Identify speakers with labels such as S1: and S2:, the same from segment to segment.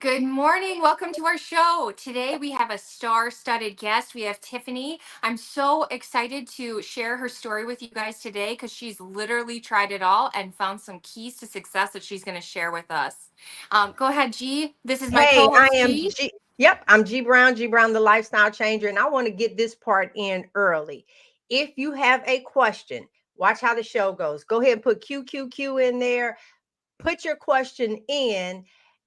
S1: Good morning. Welcome to our show. Today we have a star-studded guest. We have Tiffany. I'm so excited to share her story with you guys today because she's literally tried it all and found some keys to success that she's going to share with us. Go ahead, G. This is my
S2: Hey, I
S1: co-host,
S2: am
S1: G.
S2: G. Yep, I'm G Brown, the lifestyle changer, and I want to get this part in early. If you have a question, watch how the show goes. Go ahead and put QQQ in there. Put your question in,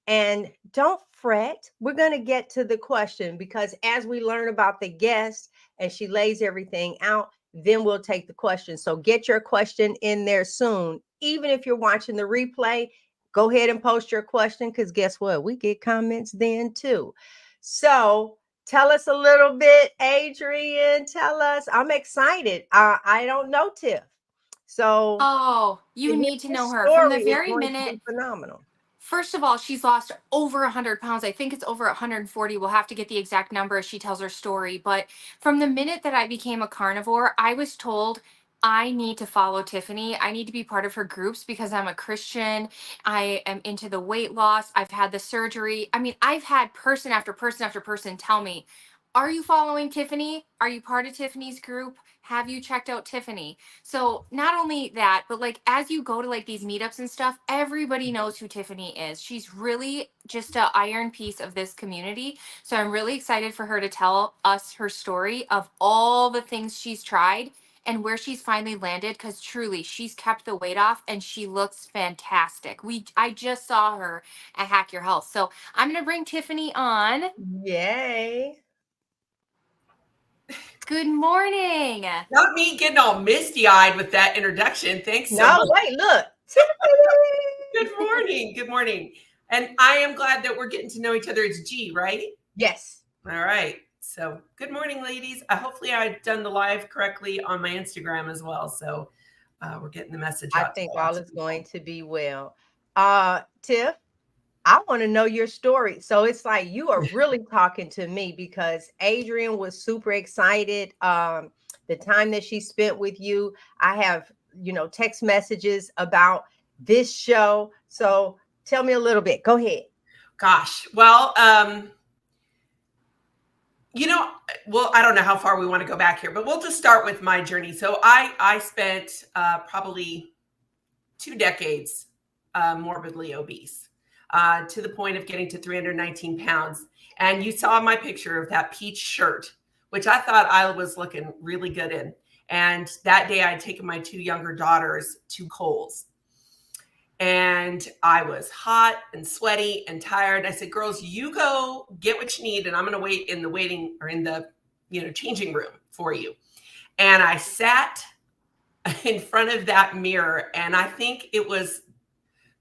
S2: and don't fret. We're going to get to the question because as we learn about the guest and she lays everything out, then we'll take the question. So get your question in there soon. Even if you're watching the replay, go ahead and post your question because guess what? We get comments then too. So tell us a little bit, Adrian. Tell us. I'm excited. I don't know Tiff. So
S1: Oh,
S2: to
S1: you
S2: hear
S1: need to know
S2: this
S1: her. From the
S2: story is
S1: very
S2: going to
S1: minute
S2: be phenomenal.
S1: First of all, she's lost over 100 pounds. I think it's over 140. We'll have to get the exact number as she tells her story. But from the minute that I became a carnivore, I was told I need to follow Tiffany. I need to be part of her groups because I'm a Christian. I am into the weight loss. I've had the surgery. I mean, I've had person after person after person tell me, are you following Tiffany? Are you part of Tiffany's group? Have you checked out Tiffany? So not only that, but like as you go to like these meetups and stuff, everybody knows who Tiffany is. She's really just a iron piece of this community. So I'm really excited for her to tell us her story of all the things she's tried and where she's finally landed because truly she's kept the weight off and she looks fantastic. I just saw her at Hack Your Health. So I'm gonna bring Tiffany on.
S2: Yay.
S1: Good morning.
S3: Not me getting all misty-eyed with that introduction. Thanks so
S2: No,
S3: much.
S2: wait, look.
S3: Good morning. Good morning. And I am glad that we're getting to know each other. It's G, right?
S2: Yes.
S3: All right. So good morning, ladies. Hopefully I've done the live correctly on my Instagram as well. So we're getting the message
S2: I
S3: out.
S2: think all is going to be well. Tiff, I want to know your story. So it's like you are really talking to me because Adrian was super excited. The time that she spent with you, I have, text messages about this show. So tell me a little bit. Go ahead.
S3: Gosh. Well, I don't know how far we want to go back here, but we'll just start with my journey. So I spent probably 2 decades morbidly obese to the point of getting to 319 pounds. And you saw my picture of that peach shirt, which I thought I was looking really good in. And that day I had taken my 2 younger daughters to Kohl's. And I was hot and sweaty and tired. I said, girls, you go get what you need. And I'm going to wait in the waiting or in the, changing room for you. And I sat in front of that mirror. And I think it was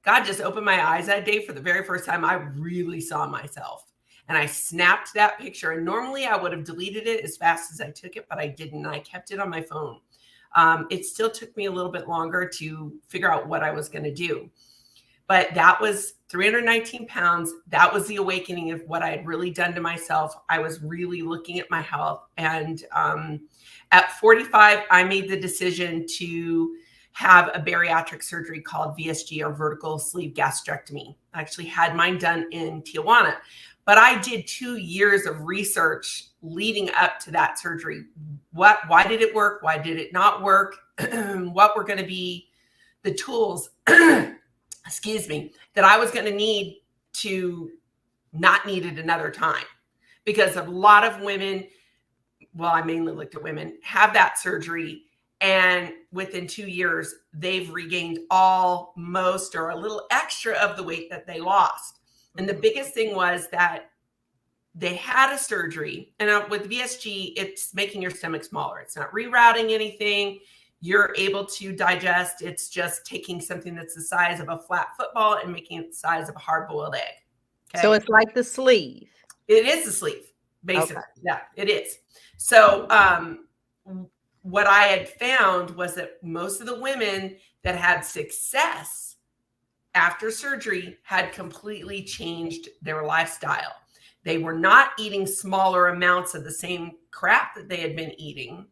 S3: God just opened my eyes that day for the very first time. I really saw myself. And I snapped that picture. And normally I would have deleted it as fast as I took it, but I didn't. I kept it on my phone. It still took me a little bit longer to figure out what I was going to do. But that was 319 pounds. That was the awakening of what I had really done to myself. I was really looking at my health. And at 45, I made the decision to have a bariatric surgery called VSG or vertical sleeve gastrectomy. I actually had mine done in Tijuana. But I did 2 years of research leading up to that surgery. Why did it work? Why did it not work? What were going to be the tools, excuse me, that I was going to need to not need it another time? Because a lot of women, well, I mainly looked at women, have that surgery. And within 2 years, they've regained all, most, or a little extra of the weight that they lost. And the biggest thing was that they had a surgery. And with VSG, it's making your stomach smaller. It's not rerouting anything. You're able to digest. It's just taking something that's the size of a flat football and making it the size of a hard-boiled egg.
S2: Okay. So it's like the sleeve.
S3: It is the sleeve, basically. Okay. Yeah, it is. So what I had found was that most of the women that had success after surgery had completely changed their lifestyle. They were not eating smaller amounts of the same crap that they had been eating.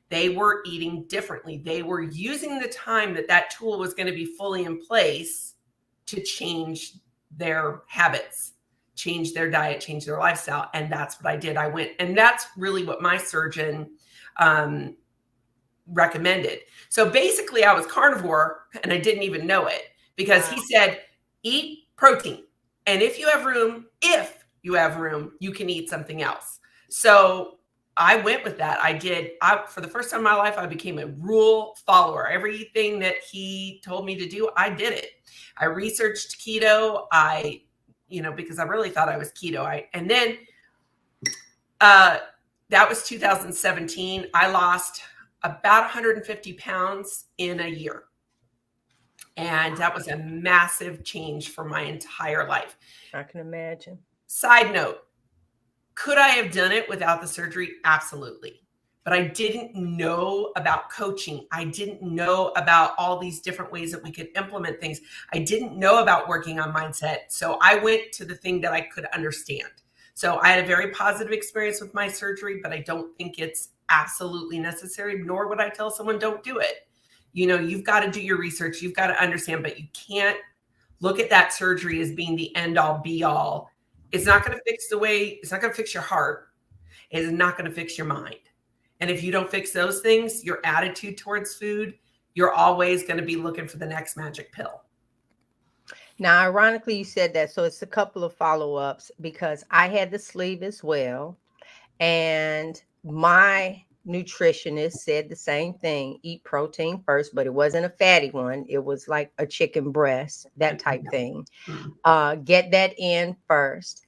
S3: They were eating differently. They were using the time that tool was going to be fully in place to change their habits, change their diet, change their lifestyle. And that's what I did. I went, and that's really what my surgeon um, recommended. So basically, I was carnivore and I didn't even know it because
S2: Wow.
S3: he said, eat protein. And if you have room, you can eat something else. So I went with that. For the first time in my life, I became a rule follower. Everything that he told me to do, I did it. I researched keto. Because I really thought I was keto. And then uh, that was 2017. I lost about 150 pounds in a year. And that was a massive change for my entire life.
S2: I can imagine.
S3: Side note, could I have done it without the surgery? Absolutely. But I didn't know about coaching. I didn't know about all these different ways that we could implement things. I didn't know about working on mindset. So I went to the thing that I could understand. So I had a very positive experience with my surgery, but I don't think it's absolutely necessary, nor would I tell someone don't do it. You've got to do your research. You've got to understand, but you can't look at that surgery as being the end all be all. It's not going to it's not going to fix your heart. It is not going to fix your mind. And if you don't fix those things, your attitude towards food, you're always going to be looking for the next magic pill.
S2: Now, ironically, you said that. So it's a couple of follow-ups because I had the sleeve as well. And my nutritionist said the same thing: eat protein first, but it wasn't a fatty one. It was like a chicken breast, that type thing. Get that in first.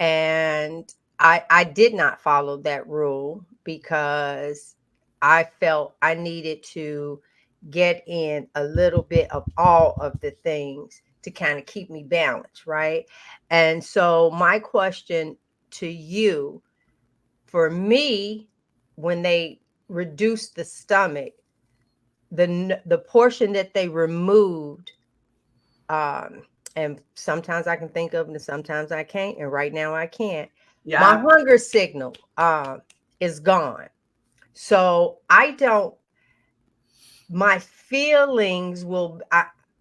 S2: And I did not follow that rule because I felt I needed to get in a little bit of all of the things to kind of keep me balanced, right? And so my question to you, for me, when they reduced the stomach, the portion that they removed, um, and sometimes I can think of it and sometimes I can't, and right now I can't. My
S3: Yeah.
S2: hunger signal is gone. So my feelings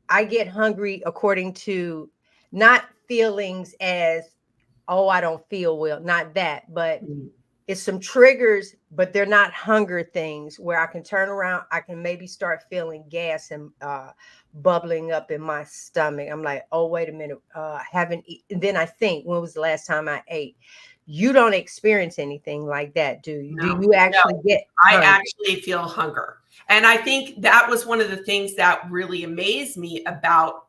S2: I get hungry according to, not feelings as, oh, I don't feel well, not that, but it's some triggers, but they're not hunger things where I can turn around. I can maybe start feeling gas and bubbling up in my stomach. I'm like, oh, wait a minute. Haven't eaten. Then I think, when was the last time I ate? You don't experience anything like that, do you? Do
S3: No,
S2: you actually get
S3: I
S2: hungry?
S3: actually feel hunger. And I think that was one of the things that really amazed me about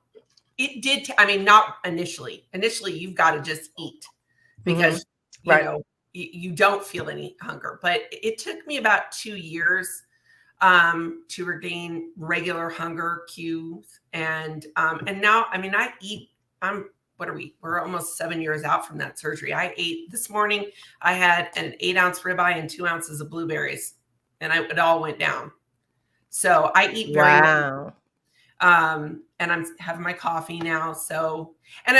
S3: it. Not initially. Initially, you've got to just eat
S2: Mm-hmm.
S3: because,
S2: Right.
S3: you don't feel any hunger. But it took me about 2 years to regain regular hunger cues. And now, I eat. What are we? We're almost 7 years out from that surgery. I ate this morning. I had an 8-ounce ribeye and 2 ounces of blueberries, and it all went down. So I eat very well.
S2: Wow.
S3: And I'm having my coffee now. So, and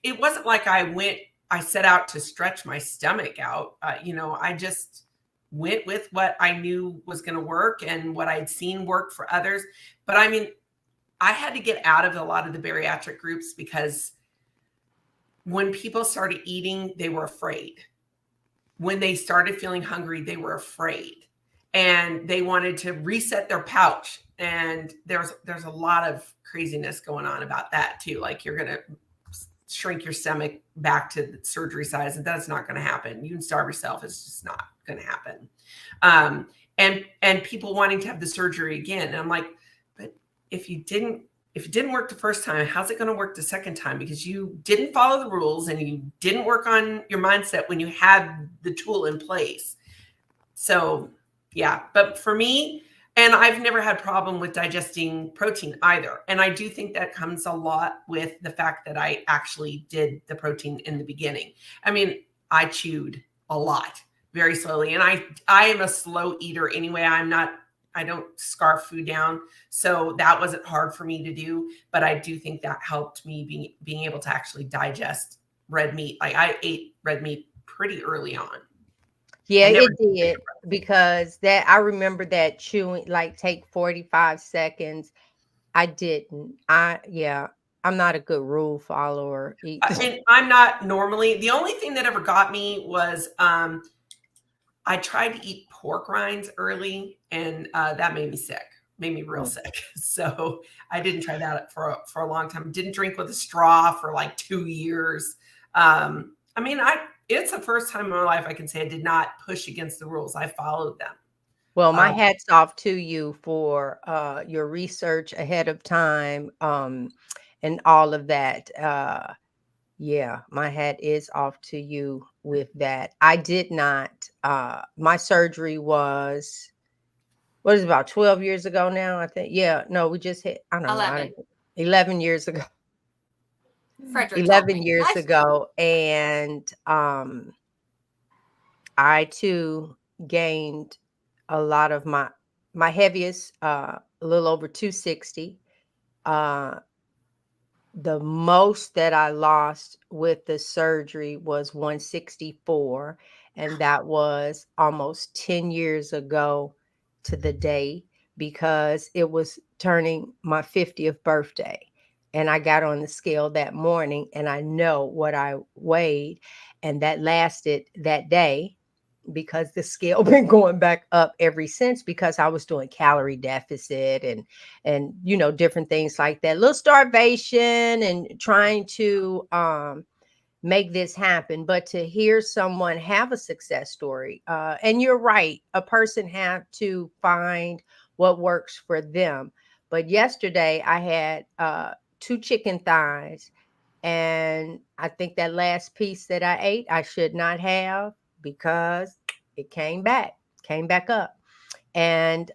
S3: it wasn't like I set out to stretch my stomach out. I just went with what I knew was going to work and what I'd seen work for others. But I had to get out of a lot of the bariatric groups because when people started eating, they were afraid. When they started feeling hungry, they were afraid. And they wanted to reset their pouch. And there's a lot of craziness going on about that too. Like, you're going to shrink your stomach back to the surgery size, and that's not going to happen. You can starve yourself. It's just not going to happen. And people wanting to have the surgery again. And I'm like, but if it didn't work the first time, how's it going to work the second time? Because you didn't follow the rules and you didn't work on your mindset when you had the tool in place. So yeah, but for me, and I've never had a problem with digesting protein either. And I do think that comes a lot with the fact that I actually did the protein in the beginning. I chewed a lot very slowly, and I am a slow eater anyway. I don't scarf food down. So that wasn't hard for me to do, but I do think that helped me being able to actually digest red meat. Like, I ate red meat pretty early on.
S2: Yeah,
S3: I never
S2: it did, because that I remember that chewing, like, take 45 seconds. I didn't. Yeah. I'm not a good rule follower.
S3: And I'm not normally. The only thing that ever got me was I tried to eat pork rinds early, and that made me sick. Made me real sick. So I didn't try that for a long time. Didn't drink with a straw for like 2 years. I mean, it's the first time in my life I can say I did not push against the rules. I followed them.
S2: Well, my
S3: Um,
S2: hat's off to you for your research ahead of time, and all of that. Yeah, my hat is off to you with that. I did not. My surgery was, what is it, about 12 years ago now, I think. Yeah, no, we just hit, I don't know,
S1: 11.
S2: 11 years ago.
S1: Frederick told
S2: 11
S1: me.
S2: years ago. And I too gained a lot of my heaviest, a little over 260. Uh, the most that I lost with the surgery was 164, and that was almost 10 years ago to the day, because it was turning my 50th birthday. And I got on the scale that morning and I know what I weighed, and that lasted that day, because the scale been going back up ever since, because I was doing calorie deficit and different things like that, little starvation, and trying to make this happen. But to hear someone have a success story, and you're right, a person have to find what works for them. But yesterday I had two chicken thighs, and I think that last piece that I ate, I should not have, because it came back up. And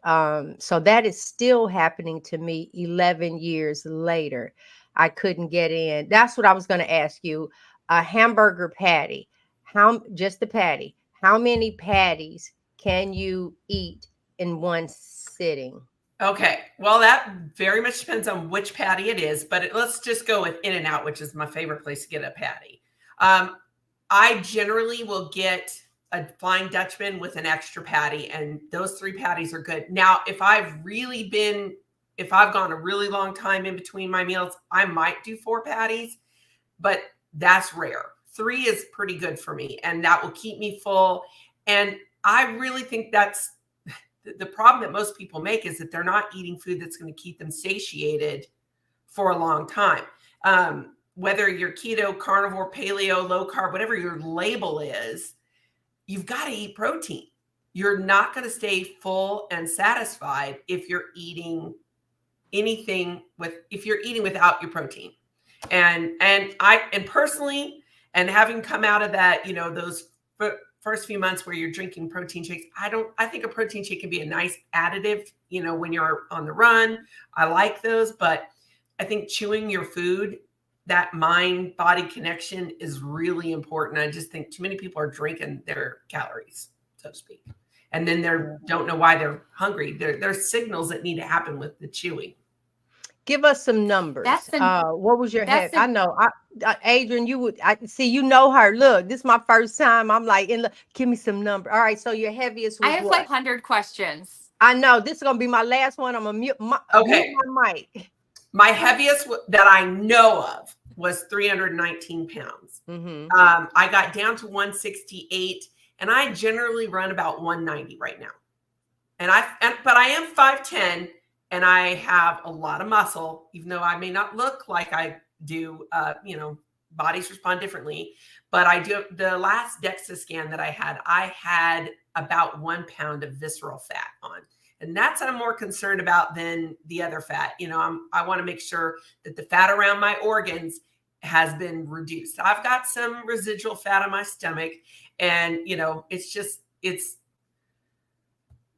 S2: so that is still happening to me 11 years later. I couldn't get in. That's what I was going to ask you. A hamburger patty, just the patty, how many patties can you eat in one sitting?
S3: okay. Well, that very much depends on which patty it is, but let's just go with In-N-Out, which is my favorite place to get a patty. Um, I generally will get a Flying Dutchman with an extra patty, and those 3 patties are good. Now, if I've gone a really long time in between my meals, I might do 4 patties, but that's rare. 3 is pretty good for me, and that will keep me full. And I really think that's the problem that most people make, is that they're not eating food that's going to keep them satiated for a long time. Whether you're keto, carnivore, paleo, low carb, whatever your label is, you've got to eat protein. You're not going to stay full and satisfied if you're eating if you're eating without your protein. And personally, and having come out of that, those first few months where you're drinking protein shakes, I think a protein shake can be a nice additive, when you're on the run. I like those, but I think chewing your food, that mind body connection, is really important. I just think too many people are drinking their calories, so to speak. And then they don't know why they're hungry. There's signals that need to happen with the chewing.
S2: Give us some numbers.
S1: That's the
S2: What was your
S1: that's
S2: head? I
S1: the
S2: know. Adrian, I see. You know her. Look, this is my first time. I'm like, give me some number. All right. So your heaviest
S1: I
S2: was
S1: have like
S2: what?
S1: 100 questions.
S2: I know this is gonna be my last one. I'm gonna mute
S3: Okay.
S2: my mic.
S3: My heaviest that I know of was 319 pounds.
S2: Mm-hmm.
S3: I got down to 168, and I generally run about 190 right now. But I am 5'10", and I have a lot of muscle, even though I may not look like I do. Bodies respond differently, but I do. The last DEXA scan that I had about 1 pound of visceral fat on. And that's what I'm more concerned about than the other fat. I want to make sure that the fat around my organs has been reduced. I've got some residual fat on my stomach, and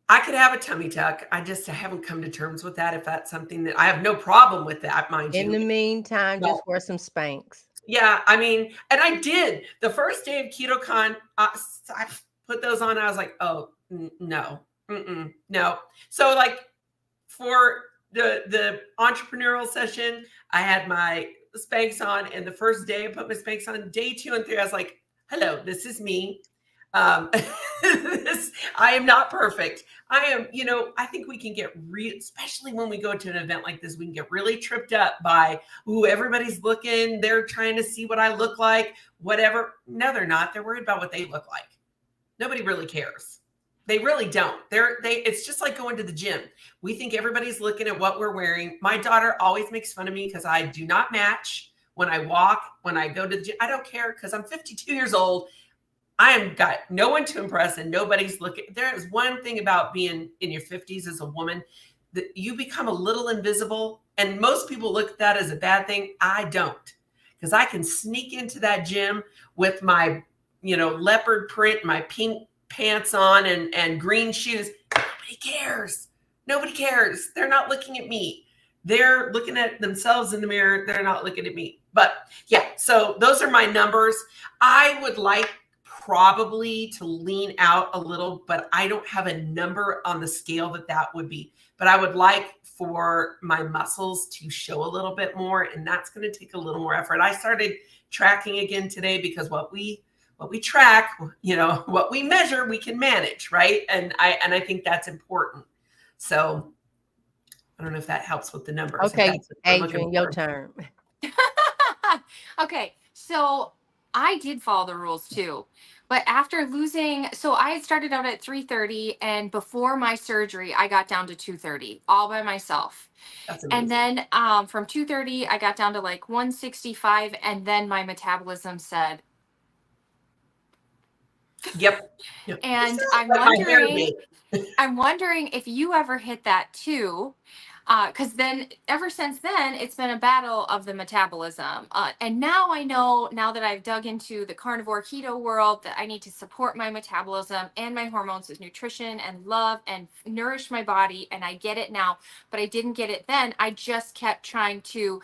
S3: I could have a tummy tuck. I haven't come to terms with that. If that's something that I have no problem with that, mind
S2: In
S3: you.
S2: the meantime,
S3: No.
S2: just wear some Spanx.
S3: Yeah, I mean, and I did the first day of KetoCon. I put those on. I was like, oh no, no. So like for the entrepreneurial session, I had my Spanx on, and the first day I put my Spanx on. Day 2 and 3, I was like, hello, this is me. Um, I am not perfect. I am, I think we can get especially when we go to an event like this, we can get really tripped up by, ooh, everybody's looking, they're trying to see what I look like, whatever. No, they're not. They're worried about what they look like. Nobody really cares. They really don't. It's just like going to the gym. We think everybody's looking at what we're wearing. My daughter always makes fun of me because I do not match when I walk, when I go to the gym. I don't care because I'm 52 years old. I am got no one to impress and nobody's looking. There is one thing about being in your 50s as a woman that you become a little invisible. And most people look at that as a bad thing. I don't, because I can sneak into that gym with my, leopard print, my pink pants on and green shoes. Nobody cares. Nobody cares. They're not looking at me. They're looking at themselves in the mirror. They're not looking at me. But yeah, so those are my numbers. I would like probably to lean out a little, but I don't have a number on the scale that would be. But I would like for my muscles to show a little bit more, and that's going to take a little more effort. I started tracking again today because what we track, what we measure, we can manage, right? And I think that's important. So I don't know if that helps with the numbers. If
S2: Okay,
S3: that's what we're looking
S2: Adrian, your
S3: for.
S2: turn.
S1: Okay, so I did follow the rules too. But after losing, so I had started out at 330, and before my surgery, I got down to 230 all by myself.
S3: That's
S1: And
S3: amazing.
S1: then from 230, I got down to like 165, and then my metabolism said,
S3: Yep. Yep.
S1: and
S3: Like my hair did.
S1: I'm wondering if you ever hit that too. Because then, ever since then, it's been a battle of the metabolism. And now I know, now that I've dug into the carnivore keto world, that I need to support my metabolism and my hormones with nutrition and love and nourish my body. And I get it now, but I didn't get it then. I just kept trying to,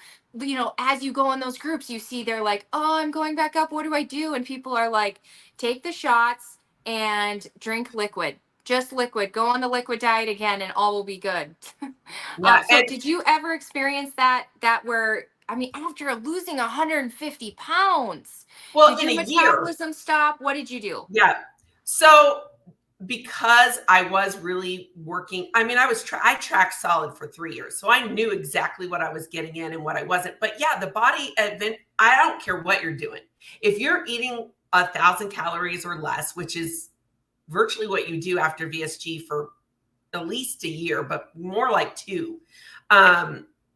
S1: as you go in those groups, you see they're like, oh, I'm going back up. What do I do? And people are like, take the shots and drink liquid, just liquid, go on the liquid diet again, and all will be good.
S3: Yeah.
S1: So did you ever experience that where, I mean, after losing 150 pounds,
S3: Well,
S1: did
S3: in
S1: your
S3: a year.
S1: metabolism stop? What did you do?
S3: Yeah. So because I was really working, I mean, I tracked solid for 3 years. So I knew exactly what I was getting in and what I wasn't. But yeah, the body event, I don't care what you're doing. If you're eating 1,000 calories or less, which is virtually what you do after VSG for at least a year, but more like 2,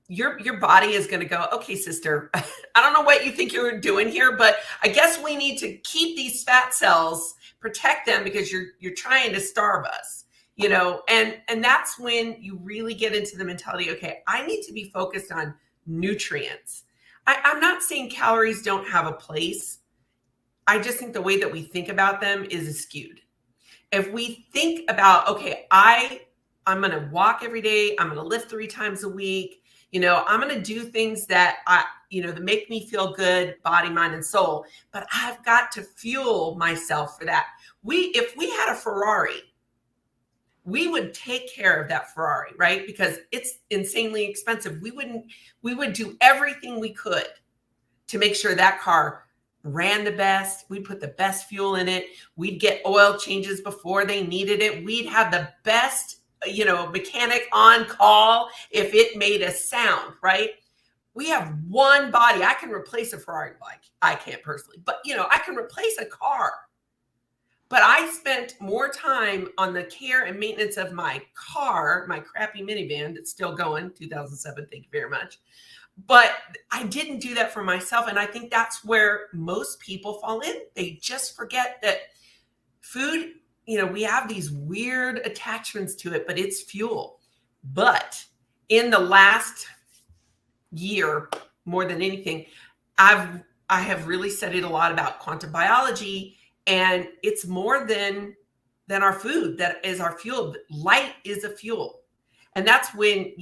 S3: your body is going to go, okay, sister, I don't know what you think you're doing here, but I guess we need to keep these fat cells, protect them, because you're trying to starve us, and that's when you really get into the mentality, okay, I need to be focused on nutrients. I'm not saying calories don't have a place. I just think the way that we think about them is skewed. If we think about, okay, I'm going to walk every day, I'm going to lift 3 times a week, I'm going to do things that that make me feel good, body, mind, and soul, but I've got to fuel myself for that. If we had a Ferrari, we would take care of that Ferrari, right? Because it's insanely expensive. We would do everything we could to make sure that car ran the best. We'd put the best fuel in it. We'd get oil changes before they needed it. We'd have the best, mechanic on call if it made a sound, right? We have one body. I can replace a Ferrari. Like, I can't personally, but I can replace a car. But I spent more time on the care and maintenance of my car, my crappy minivan that's still going, 2007. Thank you very much. But I didn't do that for myself. And I think that's where most people fall in. They just forget that food, we have these weird attachments to it, but it's fuel. But in the last year, more than anything, I have really studied a lot about quantum biology, and it's more than our food that is our fuel. Light is a fuel. And that's when,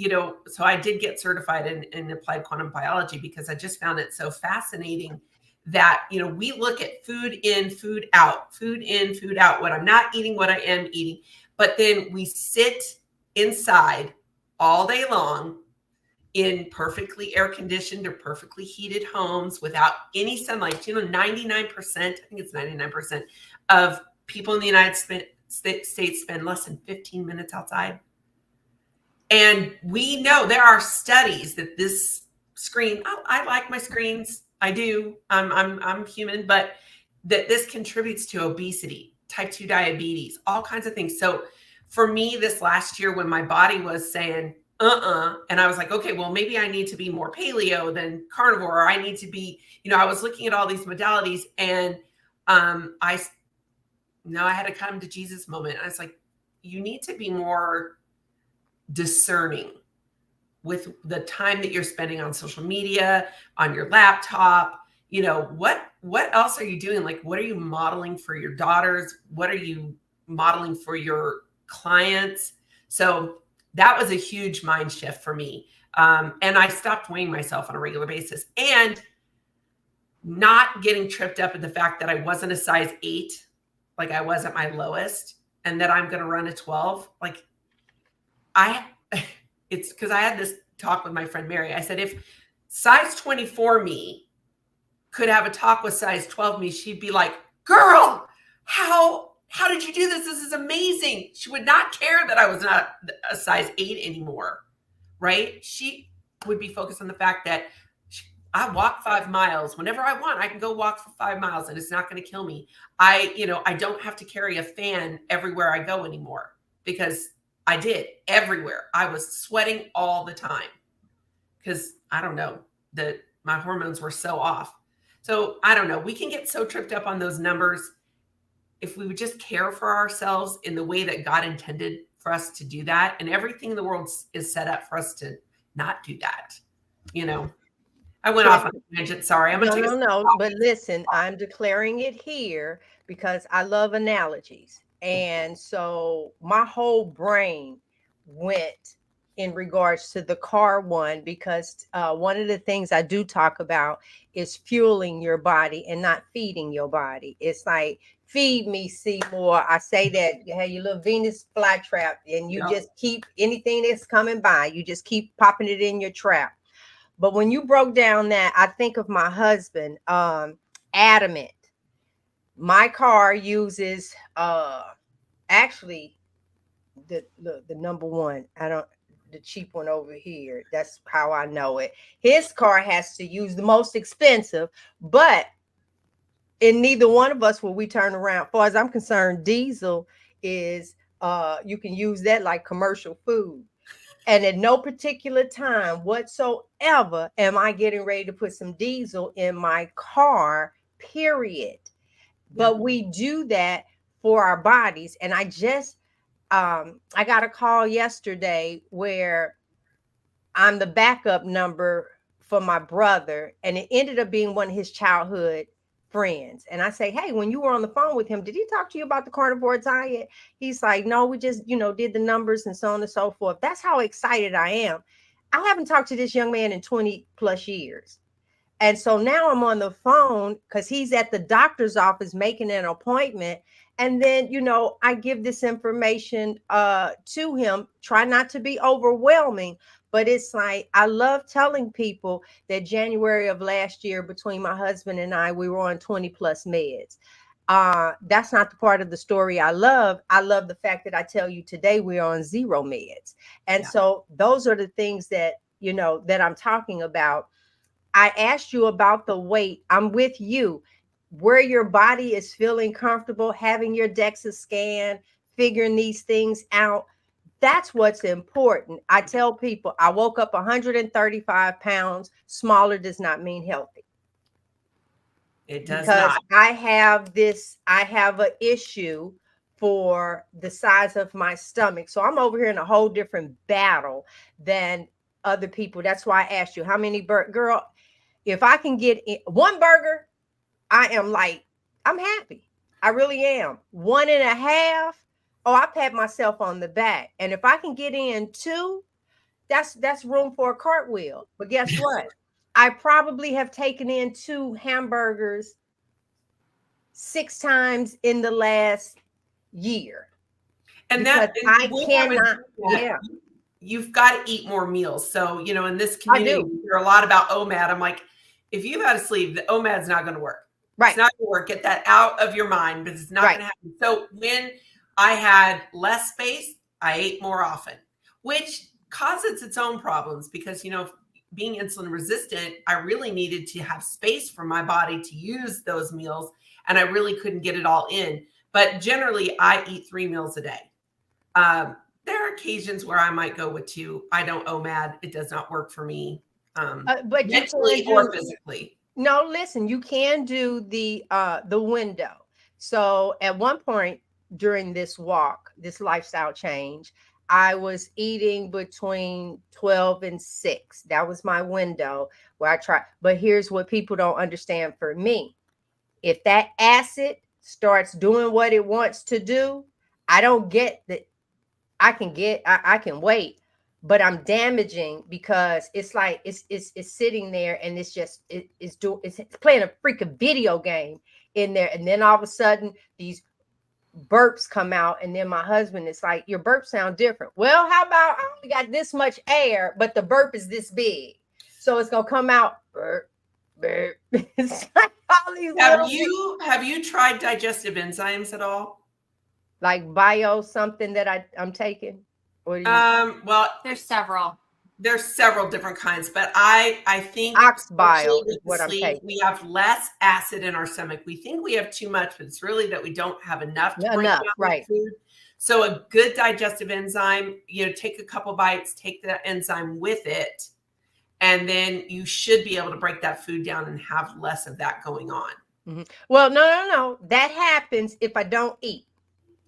S3: so I did get certified in applied quantum biology because I just found it so fascinating that, we look at food in, food out, what I'm not eating, what I am eating. But then we sit inside all day long in perfectly air conditioned or perfectly heated homes without any sunlight. 99%, I think it's 99% of people in the United States spend less than 15 minutes outside. And we know there are studies that this screen, I like my screens. I do. I'm human, but that this contributes to obesity, type 2 diabetes, all kinds of things. So for me, this last year when my body was saying, and I was like, okay, well, maybe I need to be more paleo than carnivore, or I need to be, I was looking at all these modalities, and I had a come to Jesus moment. I was like, you need to be more discerning with the time that you're spending on social media, on your laptop. What else are you doing? Like, what are you modeling for your daughters? What are you modeling for your clients? So that was a huge mind shift for me. And I stopped weighing myself on a regular basis, and not getting tripped up in the fact that I wasn't a size 8, like I was at my lowest, and that I'm going to run a 12. Like, it's because I had this talk with my friend Mary. I said, if size 24 me could have a talk with size 12 me, she'd be like, girl, how did you do this? This is amazing. She would not care that I was not a size 8 anymore, right? She would be focused on the fact that I walk 5 miles whenever I want. I can go walk for 5 miles and it's not going to kill me. I don't have to carry a fan everywhere I go anymore, because I did everywhere. I was sweating all the time because I don't know, that my hormones were so off. So I don't know. We can get so tripped up on those numbers. If we would just care for ourselves in the way that God intended for us to do that, and everything in the world is set up for us to not do that. I went off on a tangent. Sorry. I'm going to
S2: No. But listen, I'm declaring it here because I love analogies. And so my whole brain went in regards to the car one, because one of the things I do talk about is fueling your body and not feeding your body. It's like, feed me, Seymour. I say that you have your little Venus flytrap, and you just keep anything that's coming by, you just keep popping it in your trap. But when you broke down that, I think of my husband, adamant. My car uses actually the number one. The cheap one over here. That's how I know it. His car has to use the most expensive, but in neither one of us will we turn around. As far as I'm concerned, diesel is you can use that like commercial food. And at no particular time whatsoever am I getting ready to put some diesel in my car, period. But we do that for our bodies. And I got a call yesterday where I'm the backup number for my brother, and it ended up being one of his childhood friends. And I say, hey, when you were on the phone with him, did he talk to you about the carnivore diet? He's like, no, we just, did the numbers and so on and so forth. That's how excited I am. I haven't talked to this young man in 20 plus years. And so now I'm on the phone because he's at the doctor's office making an appointment. And then, I give this information to him, try not to be overwhelming. But it's like, I love telling people that January of last year, between my husband and I, we were on 20 plus meds. That's not the part of the story I love. I love the fact that I tell you today we're on 0 meds. And so those are the things that, that I'm talking about. I asked you about the weight. I'm with you. Where your body is feeling comfortable, having your DEXA scan, figuring these things out. That's what's important. I tell people I woke up 135 pounds. Smaller does not mean healthy.
S3: It does
S2: because
S3: not.
S2: I have an issue for the size of my stomach. So I'm over here in a whole different battle than other people. That's why I asked you how many girl, if I can get one burger, I'm happy. I really am. 1.5. Oh, I pat myself on the back. And if I can get in 2, that's room for a cartwheel. But guess what? I probably have taken in 2 hamburgers 6 times in the last year.
S3: And
S2: I cannot. Yeah.
S3: You've got to eat more meals. So, in this community, we hear a lot about OMAD. I'm like, if you've had a sleeve, the OMAD's not going to work. It's
S2: Right.
S3: not going to work. Get that out of your mind, because it's not
S2: Right.
S3: going to happen. So when I had less space, I ate more often, which causes its own problems because, being insulin resistant, I really needed to have space for my body to use those meals, and I really couldn't get it all in. But generally, I eat 3 meals a day. There are occasions where I might go with 2. I don't OMAD. It does not work for me,
S2: But you can
S3: mentally or
S2: do
S3: physically.
S2: no, listen, you can do the window. So at one point during this walk, this lifestyle change, I was eating between 12 and 6. That was my window where I tried. But here's what people don't understand for me. If that acid starts doing what it wants to do, I don't get that. I can wait, but I'm damaging because it's like it's sitting there and it's playing a freaking video game in there, and then all of a sudden these burps come out, and then my husband is like, your burps sound different. Well, how about I only got this much air, but the burp is this big, so it's gonna come out burp burp. It's like all these
S3: Have
S2: little things,
S3: you tried digestive enzymes at all?
S2: like bio something that I'm taking. What do you
S3: Well,
S1: There's several.
S3: there's several different kinds, but I think,
S2: ox
S3: especially
S2: bio is
S3: with the
S2: what I'm
S3: sleep,
S2: taking.
S3: we have less acid in our stomach. We think we have too much, but it's really that we don't have enough to break
S2: Enough,
S3: down the
S2: right?
S3: food. So a good digestive enzyme, take a couple bites, take the enzyme with it, and then you should be able to break that food down and have less of that going on.
S2: Mhm. Well, no. That happens if I don't eat.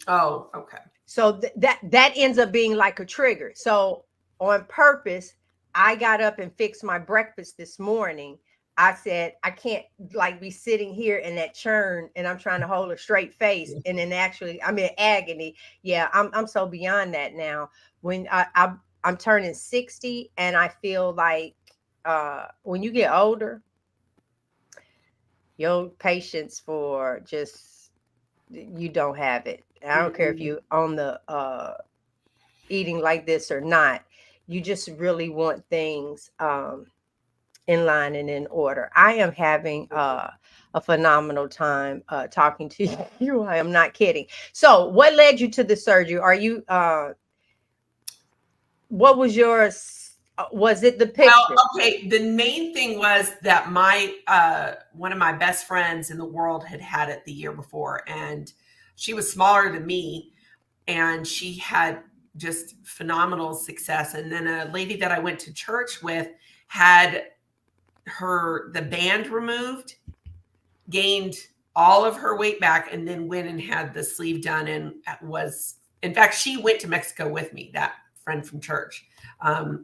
S3: Oh, okay.
S2: So that ends up being like a trigger. So on purpose, I got up and fixed my breakfast this morning. I said I can't like be sitting here in that churn and I'm trying to hold a straight face and then actually I'm in agony. Yeah, I'm so beyond that now. When I'm turning 60 and I feel like when you get older, your patience for just you don't have it. I don't care if
S3: Mm-mm.
S2: you on the eating like this or not. You just really want things in line and in order. I am having a phenomenal time talking to you. I am not kidding. So, what led you to the surgery? Are you what was yours? Was it the
S3: Well,
S2: picture?
S3: okay. The main thing was that my one of my best friends in the world had it the year before, and she was smaller than me, and she had just phenomenal success. And then a lady that I went to church with had the band removed, gained all of her weight back, and then went and had the sleeve done, and was, in fact, she went to Mexico with me, that friend from church,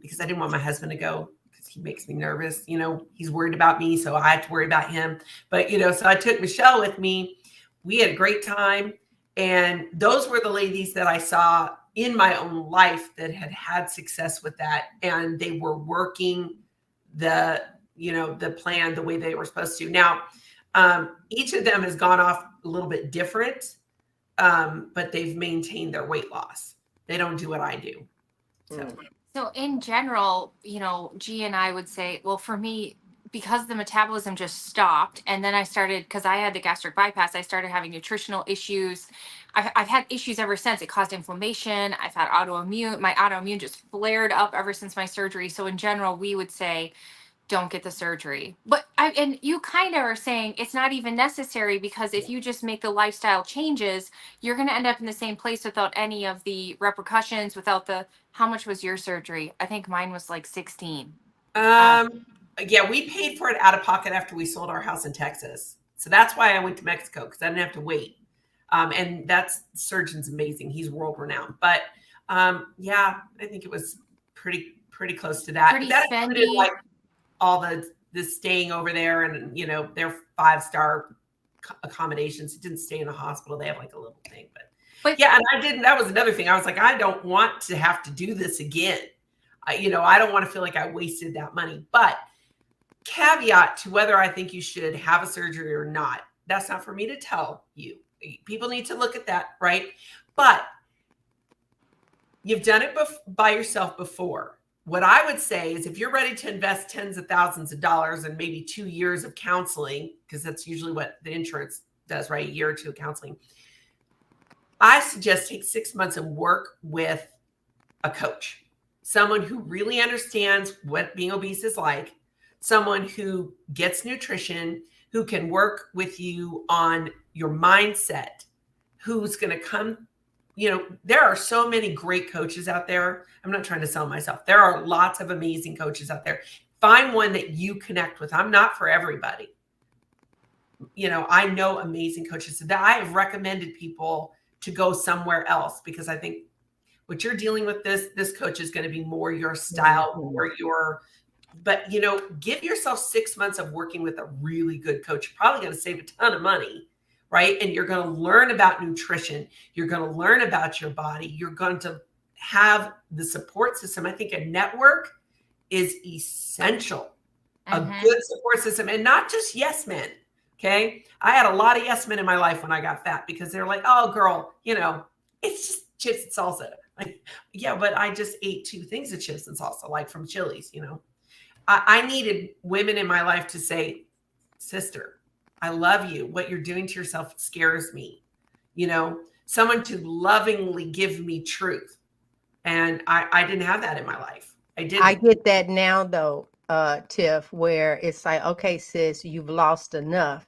S3: because I didn't want my husband to go because he makes me nervous. He's worried about me, so I had to worry about him. But so I took Michelle with me. We had a great time, and those were the ladies that I saw in my own life that had success with that, and they were working the plan the way they were supposed to. Now, each of them has gone off a little bit different, but they've maintained their weight loss. They don't do what I do. So,
S1: So in general, G and I would say, well, for me, because the metabolism just stopped, and then I started, because I had the gastric bypass, I started having nutritional issues. I've had issues ever since. It caused inflammation. I've had autoimmune. My autoimmune just flared up ever since my surgery. So in general, we would say, don't get the surgery. But and you kind of are saying it's not even necessary, because if you just make the lifestyle changes, you're going to end up in the same place without any of the repercussions, without the, how much was your surgery? I think mine was like 16. Uh,
S3: um, yeah, we paid for it out of pocket after we sold our house in Texas. So that's why I went to Mexico, because I didn't have to wait. And that's surgeon's amazing. He's world renowned. But yeah, I think it was pretty close to that. But
S1: Pretty
S3: that included
S1: spendy.
S3: like all the staying over there, and their 5-star accommodations. It didn't stay in a hospital. They have like a little thing,
S1: But
S3: yeah. And I didn't. That was another thing. I was like, I don't want to have to do this again. I don't want to feel like I wasted that money. But caveat to whether I think you should have a surgery or not, that's not for me to tell you. People need to look at that, right? But you've done it by yourself before. what I would say is if you're ready to invest tens of thousands of dollars and maybe 2 years of counseling, because that's usually what the insurance does, right? A year or two of counseling. I suggest take 6 months and work with a coach, someone who really understands what being obese is like, someone who gets nutrition, who can work with you on your mindset, who's going to come. There are so many great coaches out there. I'm not trying to sell myself. There are lots of amazing coaches out there. Find one that you connect with. I'm not for everybody. I know amazing coaches that I have recommended people to go somewhere else because I think what you're dealing with, this coach is going to be more your style, more your, but give yourself 6 months of working with a really good coach. You're probably going to save a ton of money, right? And you're going to learn about nutrition. You're going to learn about your body. You're going to have the support system. I think a network is essential, a good support system, and not just yes men. Okay. I had a lot of yes men in my life when I got fat because they're like, oh girl, it's just chips and salsa. Like, yeah, but I just ate 2 things of chips and salsa, like from Chili's, I needed women in my life to say, sister, I love you. What you're doing to yourself scares me. Someone to lovingly give me truth. And I didn't have that in my life. I didn't.
S2: I get that now though, Tiff, where it's like, okay, sis, you've lost enough.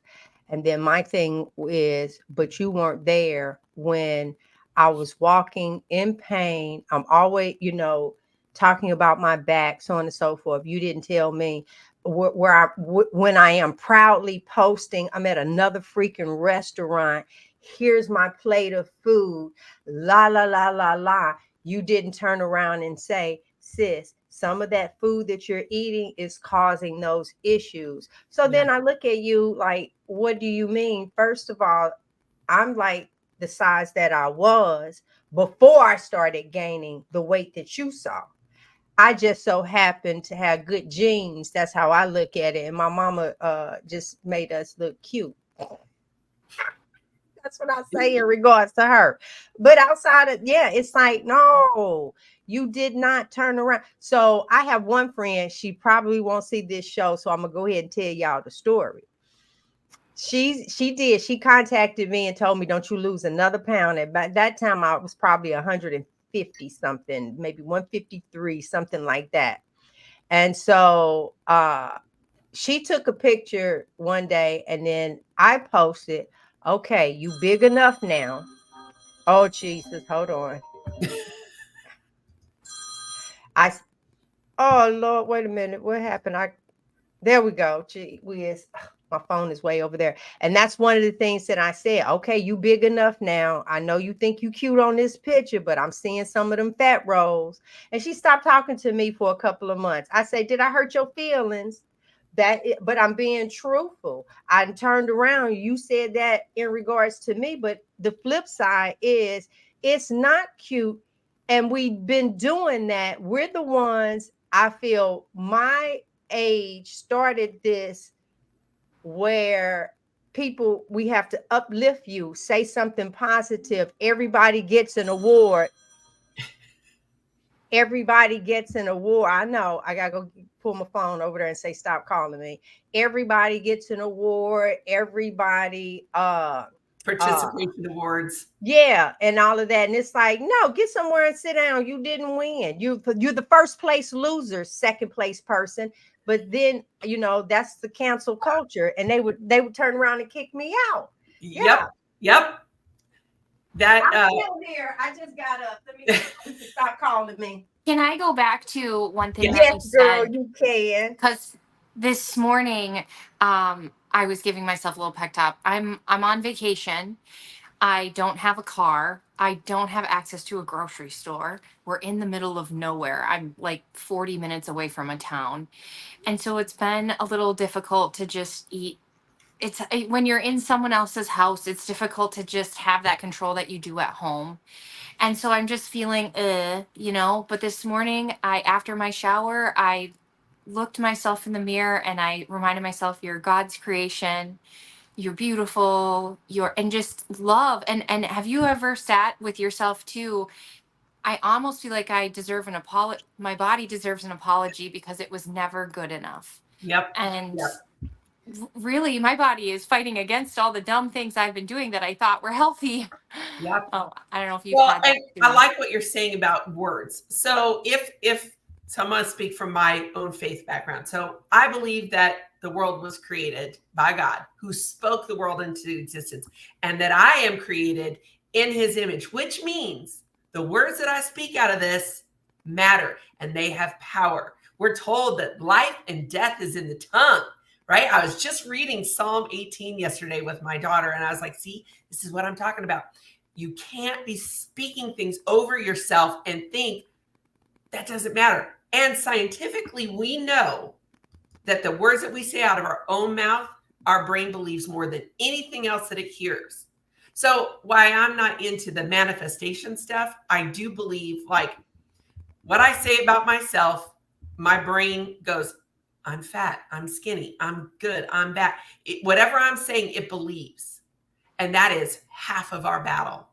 S2: And then my thing is, but you weren't there when I was walking in pain. I'm always, talking about my back, so on and so forth. You didn't tell me when I am proudly posting, I'm at another freaking restaurant. Here's my plate of food. La, la, la, la, la. You didn't turn around and say, sis, some of that food that you're eating is causing those issues. So then I look at you like, what do you mean? First of all, I'm like the size that I was before I started gaining the weight that you saw. I just so happened to have good genes. That's how I look at it. And my mama just made us look cute. That's what I say in regards to her. But outside of, it's like, no, you did not turn around. So I have one friend, she probably won't see this show. So I'm gonna go ahead and tell y'all the story. She contacted me and told me, don't you lose another pound. And by that time I was probably 150 something, maybe 153, something like that. And so she took a picture one day and then I posted, okay, you big enough now. Oh, Jesus, hold on. I, oh, Lord, wait a minute. What happened? There we go. Gee whiz. My phone is way over there. And that's one of the things that I said. Okay, you big enough now. I know you think you cute on this picture, but I'm seeing some of them fat rolls. And she stopped talking to me for a couple of months. I said, did I hurt your feelings? But I'm being truthful. I turned around. You said that in regards to me, but the flip side is it's not cute. And we've been doing that. We're the ones, I feel, my age started this where people, we have to uplift you, say something positive. Everybody gets an award. Everybody gets an award. I know I gotta go pull my phone over there and say, stop calling me. Everybody gets an award. Everybody
S3: Participation awards.
S2: Yeah, and all of that. And it's like, no, get somewhere and sit down. You didn't win. You're the first place loser, second place person. But then, that's the cancel culture. And they would turn around and kick me out.
S3: Yep. That
S2: I'm still there. I just got up. Let me stop calling me.
S1: Can I go back to one thing that
S2: Yes,
S1: you
S2: girl,
S1: said?
S2: you can.
S1: Because this morning, I was giving myself a little pep talk. I'm on vacation. I don't have a car. I don't have access to a grocery store. We're in the middle of nowhere. I'm like 40 minutes away from a town. And so it's been a little difficult to just eat. When you're in someone else's house, it's difficult to just have that control that you do at home. And so I'm just feeling, but this morning after my shower, I looked myself in the mirror and I reminded myself, you're God's creation. You're beautiful. And just love. And have you ever sat with yourself too? I almost feel like I deserve an apology. My body deserves an apology because it was never good enough.
S3: Yep.
S1: And
S3: Yep.
S1: really, my body is fighting against all the dumb things I've been doing that I thought were healthy.
S3: Yep.
S1: Oh, I don't know if you've
S3: Well,
S1: had
S3: and
S1: that
S3: I
S1: too.
S3: like what you're saying about words. So if so, I'm going to speak from my own faith background. So I believe that the world was created by God, who spoke the world into existence, and that I am created in His image, which means the words that I speak out of this matter and they have power. We're told that life and death is in the tongue, right? I was just reading Psalm 18 yesterday with my daughter, and I was like, see, this is what I'm talking about. You can't be speaking things over yourself and think that doesn't matter. And scientifically, we know that the words that we say out of our own mouth, our brain believes more than anything else that it hears. So, why I'm not into the manifestation stuff, I do believe like what I say about myself, my brain goes, I'm fat, I'm skinny, I'm good, I'm bad. Whatever I'm saying, it believes. And that is half of our battle.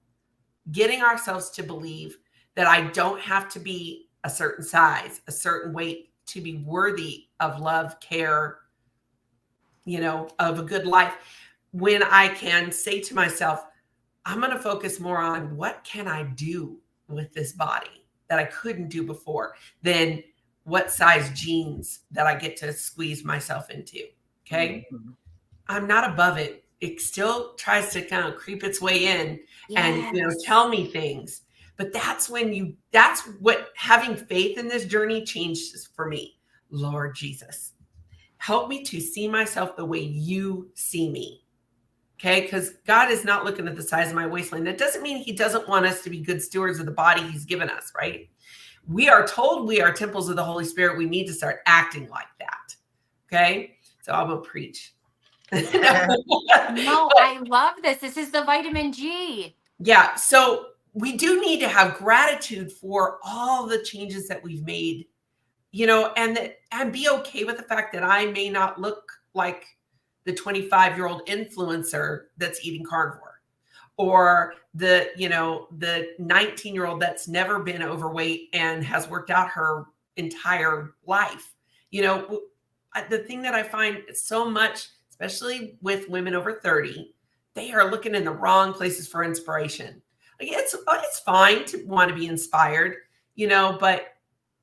S3: Getting ourselves to believe that I don't have to be a certain size, a certain weight to be worthy of love, care, of a good life. When I can say to myself, I'm going to focus more on what can I do with this body that I couldn't do before than what size jeans that I get to squeeze myself into. Okay.
S2: Mm-hmm.
S3: I'm not above it. It still tries to kind of creep its way in and,
S1: Yes.
S3: tell me things. But that's what having faith in this journey changes for me. Lord Jesus, help me to see myself the way you see me. Okay. Because God is not looking at the size of my waistline. That doesn't mean He doesn't want us to be good stewards of the body He's given us, right? We are told we are temples of the Holy Spirit. We need to start acting like that. Okay. So I'm going to preach.
S1: No,
S3: But
S1: I love this. This is the vitamin G.
S3: yeah, so we do need to have gratitude for all the changes that we've made, and be okay with the fact that I may not look like the 25-year-old influencer that's eating carnivore, or the 19-year-old that's never been overweight and has worked out her entire life. The thing that I find so much, especially with women over 30, they are looking in the wrong places for inspiration. Like it's fine to want to be inspired, but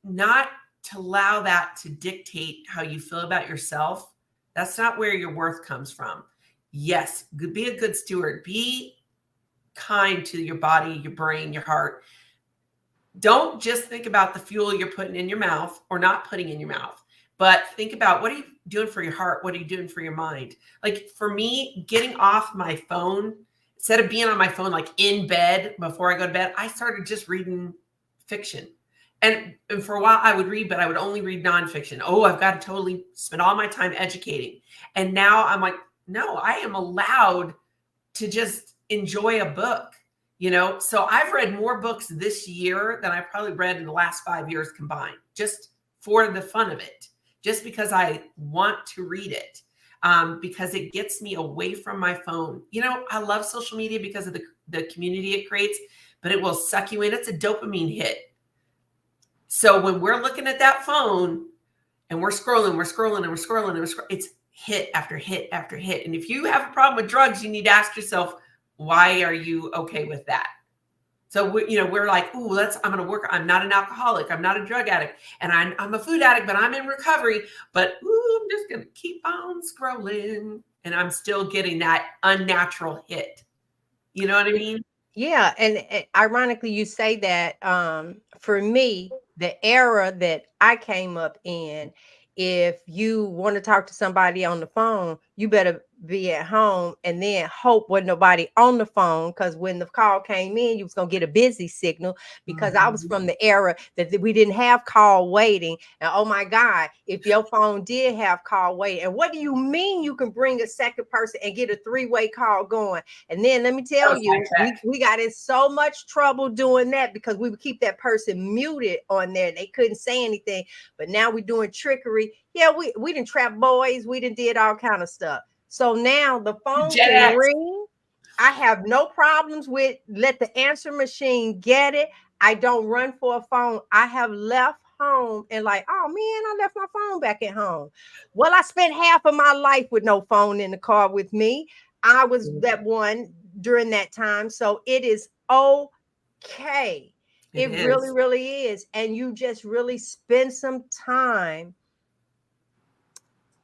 S3: not to allow that to dictate how you feel about yourself. That's not where your worth comes from. Yes, be a good steward. Be kind to your body, your brain, your heart. Don't just think about the fuel you're putting in your mouth or not putting in your mouth, but think about, what are you doing for your heart? What are you doing for your mind? Like for me, getting off my phone, instead of being on my phone, like in bed before I go to bed, I started just reading fiction. And for a while I would read, but I would only read nonfiction. Oh, I've got to totally spend all my time educating. And now I'm like, no, I am allowed to just enjoy a book. So I've read more books this year than I've probably read in the last 5 years combined, just for the fun of it, just because I want to read it, because it gets me away from my phone. I love social media because of the community it creates, but it will suck you in. It's a dopamine hit. So when we're looking at that phone and we're scrolling, it's hit after hit after hit. And if you have a problem with drugs, you need to ask yourself, why are you okay with that? So we're like, ooh, I'm going to work. I'm not an alcoholic. I'm not a drug addict, and I'm a food addict, but I'm in recovery. But I'm just going to keep on scrolling, and I'm still getting that unnatural hit. You know what I mean?
S2: Yeah, and ironically, you say that. For me, the era that I came up in, if you want to talk to somebody on the phone, you better be at home and then hope with nobody on the phone, because when the call came in, you was gonna get a busy signal. Because I was
S3: Mhm.
S2: from the era that we didn't have call waiting, and oh my God, if your phone did have call waiting, and what do you mean you can bring a second person and get a three-way call going? And then let me
S3: That
S2: tell
S3: was high
S2: you,
S3: tech.
S2: we got in so much trouble doing that because we would keep that person muted on there. They couldn't say anything. But now we're doing trickery. Yeah, we didn't trap boys. We didn't did all kind of stuff. So now the phone
S3: Gen
S2: can
S3: X.
S2: ring. I have no problems with let the answer machine get it. I don't run for a phone. I have left home and like, oh man, I left my phone back at home. Well, I spent half of my life with no phone in the car with me. I was that one during that time. So it is okay.
S3: It
S2: It really,
S3: is.
S2: really is. And you just really spend some time.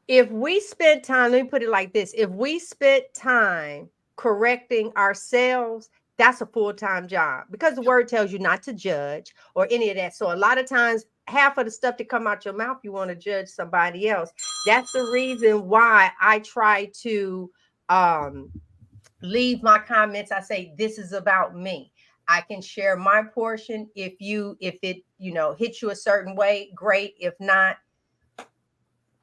S2: If we spent time, let me put it like this, if we spent time correcting ourselves, that's a full-time job because the word tells you not to judge or any of that. So a lot of times, half of the stuff that come out your mouth, you want to judge somebody else. That's the reason why I try to um leave my comments. I say this is about me. I can share my portion. If it hits you a certain way, great. If not,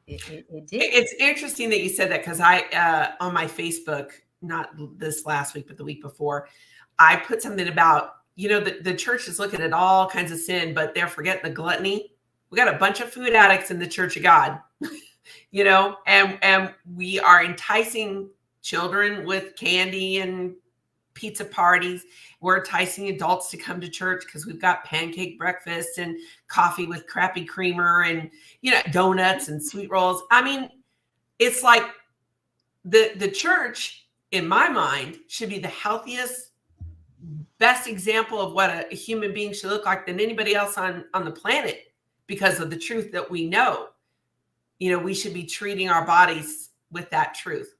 S2: it didn't.
S3: It's interesting that you said that because I, on my Facebook, not this last week, but the week before, I put something about, the church is looking at all kinds of sin, but they're forgetting the gluttony. We got a bunch of food addicts in the Church of God, and we are enticing children with candy and pizza parties. We're enticing adults to come to church because we've got pancake breakfast and coffee with crappy creamer and donuts and sweet rolls. I mean, it's like the church, in my mind, should be the healthiest, best example of what a human being should look like than anybody else on the planet, because of the truth that we know. We should be treating our bodies with that truth.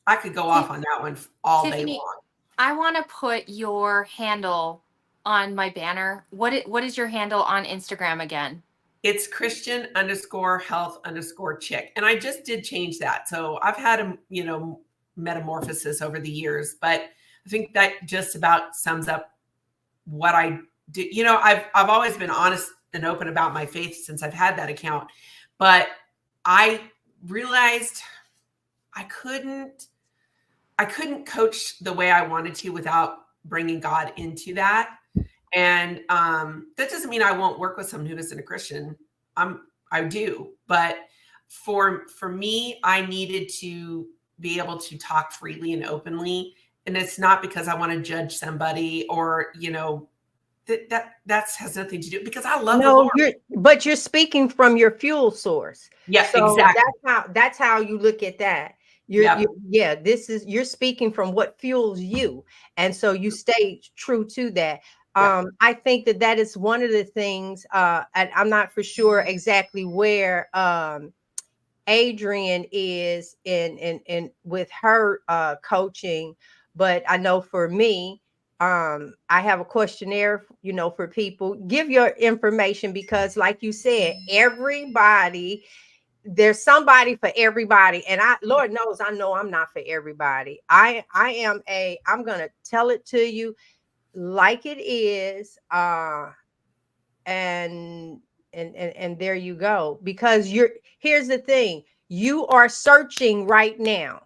S3: I could go off on that one all day
S1: Tiffany,
S3: long.
S1: I want to put your handle on my banner. What is your handle on Instagram again?
S3: It's Christian_health_chick. And I just did change that. So I've had a, metamorphosis over the years, but I think that just about sums up what I do. I've always been honest and open about my faith since I've had that account, but I realized I couldn't coach the way I wanted to without bringing God into that. And that doesn't mean I won't work with someone who isn't a Christian. I do, but for me, I needed to be able to talk freely and openly, and it's not because I want to judge somebody or that has nothing to do, because I love the
S2: No,
S3: Lord.
S2: you're speaking from your fuel source.
S3: Yeah,
S2: So
S3: exactly.
S2: that's how you look at that.
S3: Yep.
S2: Yeah, you're speaking from what fuels you. And so you stay true to that.
S3: Yep.
S2: I think that is one of the things, and I'm not for sure exactly where Adrian is in with her coaching, but I know for me, I have a questionnaire, for people. Give your information because, like you said, everybody, there's somebody for everybody, and Lord knows, I know I'm not for everybody. I'm gonna tell it to you like it is, and and there you go, because here's the thing, you are searching right now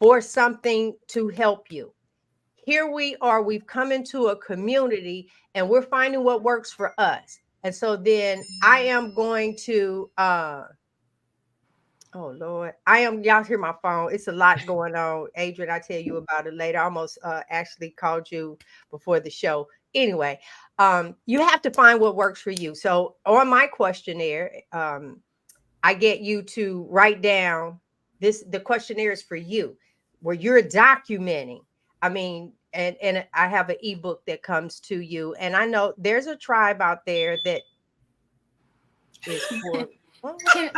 S2: for something to help you. Here we are, we've come into a community and we're finding what works for us. And so then I am going to oh Lord, y'all hear my phone. It's a lot going on. Adrian, I tell you about it later. I almost actually called you before the show. Anyway, you have to find what works for you. So on my questionnaire, I get you to write down the questionnaire is for you, where you're documenting. I mean, and I have an ebook that comes to you. And I know there's a tribe out there that is for
S1: Can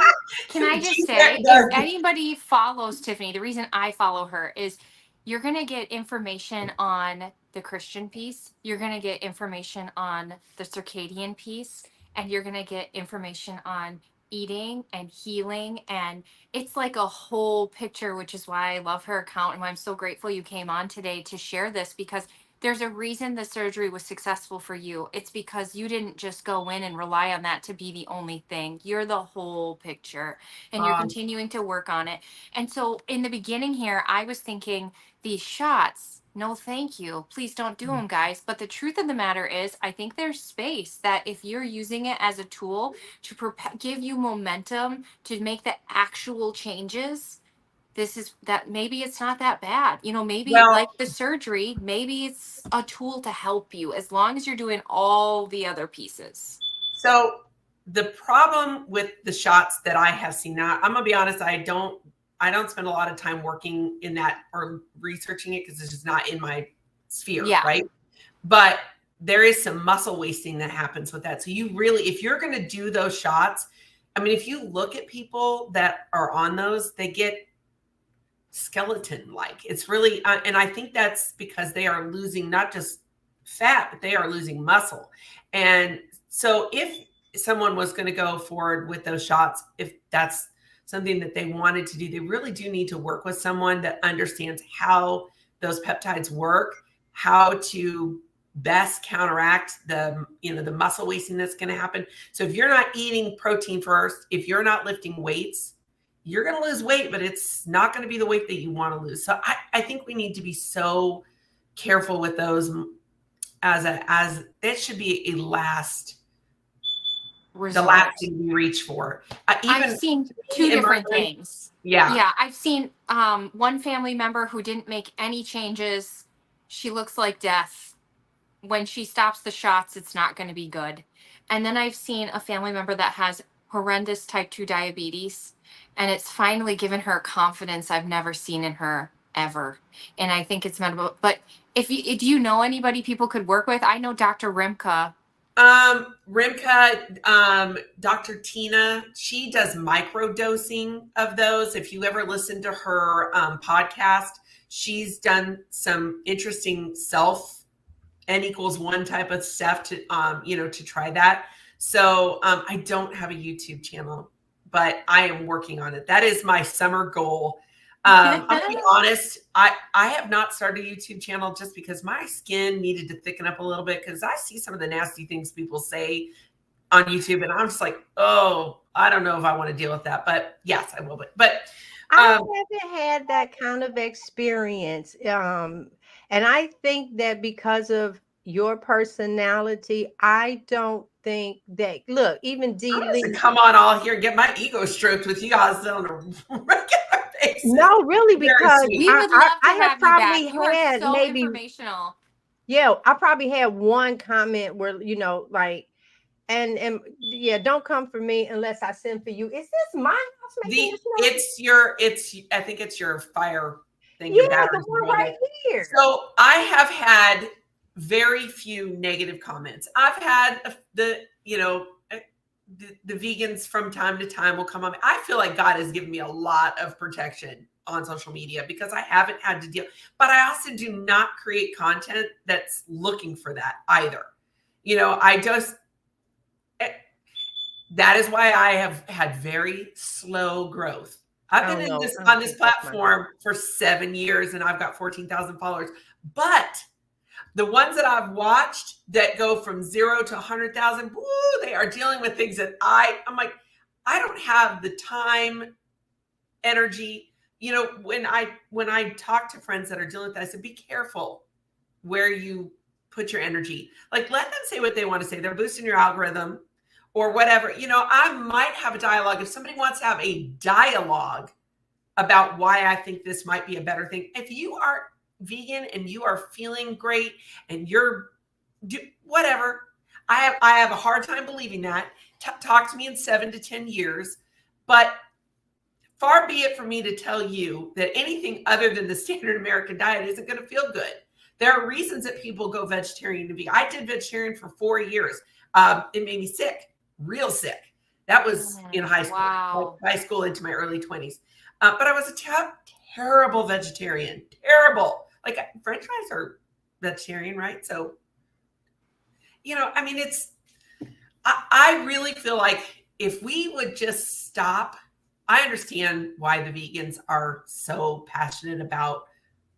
S1: can I just
S3: She's that
S1: say, if
S3: dark.
S1: anybody follows Tiffany, the reason I follow her is you're going to get information on the Christian piece, you're going to get information on the circadian piece, and you're going to get information on eating and healing. And it's like a whole picture, which is why I love her account and why I'm so grateful you came on today to share this, because there's a reason the surgery was successful for you. It's because you didn't just go in and rely on that to be the only thing. You're the whole picture and you're continuing to work on it. And so in the beginning here, I was thinking these shots, no, thank you. Please don't do them, guys. But the truth of the matter is, I think there's space that if you're using it as a tool to give you momentum to make the actual changes, maybe it's not that bad. Maybe
S3: Well,
S1: like the surgery, maybe it's a tool to help you as long as you're doing all the other pieces.
S3: so the problem with the shots that I have seen now, I'm gonna be honest, I don't spend a lot of time working in that or researching it because it's just not in my sphere,
S1: Yeah.
S3: right? But there is some muscle wasting that happens with that. So you really, if you're going to do those shots, I mean, if you look at people that are on those, they get skeleton like. It's really, and I think that's because they are losing not just fat, but they are losing muscle. And so if someone was going to go forward with those shots, if that's something that they wanted to do, they really do need to work with someone that understands how those peptides work, how to best counteract the muscle wasting that's going to happen. So if you're not eating protein first, if you're not lifting weights, you're going to lose weight, but it's not going to be the weight that you want to lose. So I think we need to be so careful with those as it should be the last
S1: Resort.
S3: thing we reach for.
S1: I've
S3: Even
S1: seen two
S3: in my
S1: different things.
S3: yeah.
S1: Yeah, I've seen one family member who didn't make any changes. She looks like death. When she stops the shots, it's not going to be good. And then I've seen a family member that has horrendous type 2 diabetes, and it's finally given her confidence I've never seen in her ever. And I think it's medical. But do you know anybody people could work with? I know Dr. Rimka.
S3: Rimka, Dr. Tina, she does micro dosing of those. If you ever listen to her podcast, she's done some interesting self N=1 type of stuff to to try that. So I don't have a YouTube channel, but I am working on it. That is my summer goal. I'll be honest, I have not started a YouTube channel just because my skin needed to thicken up a little bit, because I see some of the nasty things people say on YouTube and I'm just like, oh, I don't know if I want to deal with that. But yes, I will. But
S2: I haven't had that kind of experience. And I think that because of your personality, I don't think that, look, even D.
S3: I'm
S2: Lee.
S3: to come on all here and get my ego stroked with you guys on a regular basis.
S2: No, really,
S3: Very
S2: because
S3: sweet.
S1: We would love to
S2: I
S1: have you
S2: probably
S1: back. You are
S2: had
S1: so
S2: maybe,
S1: informational.
S2: yeah, I probably had one comment where, like, and yeah, don't come for me unless I send for you. Is this my house making this noise?
S3: I think it's your fire thing.
S2: Yeah,
S3: Your batteries
S2: the one
S3: are going
S2: right here.
S3: So I have had very few negative comments. I've had the vegans from time to time will come on. I feel like God has given me a lot of protection on social media because I haven't had to deal, but I also do not create content that's looking for that either. I just, that is why I have had very slow growth. I've been on this platform for 7 years and I've got 14,000 followers, but the ones that I've watched that go from 0 to 100,000, they are dealing with things that I'm like, I don't have the time, energy. When I talk to friends that are dealing with that, I said, be careful where you put your energy. Like, let them say what they want to say. They're boosting your algorithm or whatever. I might have a dialogue. If somebody wants to have a dialogue about why I think this might be a better thing. If you are vegan and you are feeling great and whatever, I have a hard time believing that. Talk to me in 7 to 10 years. But far be it for me to tell you that anything other than the standard American diet isn't going to feel good. There are reasons that people go vegetarian and vegan. I did vegetarian for 4 years. It made me sick, real sick. That was in high school.
S1: Wow.
S3: High school into my early 20s. But I was a terrible vegetarian. Terrible. Like, French fries are vegetarian, right? So, I really feel like if we would just stop, I understand why the vegans are so passionate about,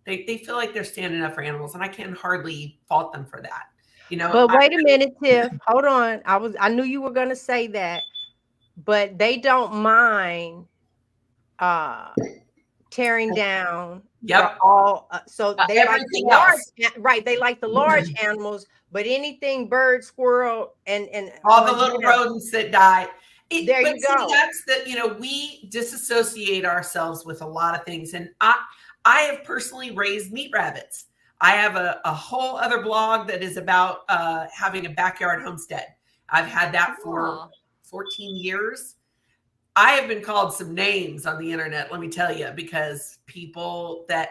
S3: they feel like they're standing up for animals, and I can hardly fault them for that.
S2: But wait a minute, Tiff. Hold on. I knew you were gonna say that, but they don't mind tearing down all so they like the large, right? They like the large animals, but anything bird, squirrel, and
S3: all the little rodents that die.
S2: There
S3: But
S2: you
S3: see,
S2: go.
S3: that's we disassociate ourselves with a lot of things. And I have personally raised meat rabbits. I have a whole other blog that is about having a backyard homestead. I've had that for
S1: Cool.
S3: 14 years. I have been called some names on the internet, let me tell you, because people that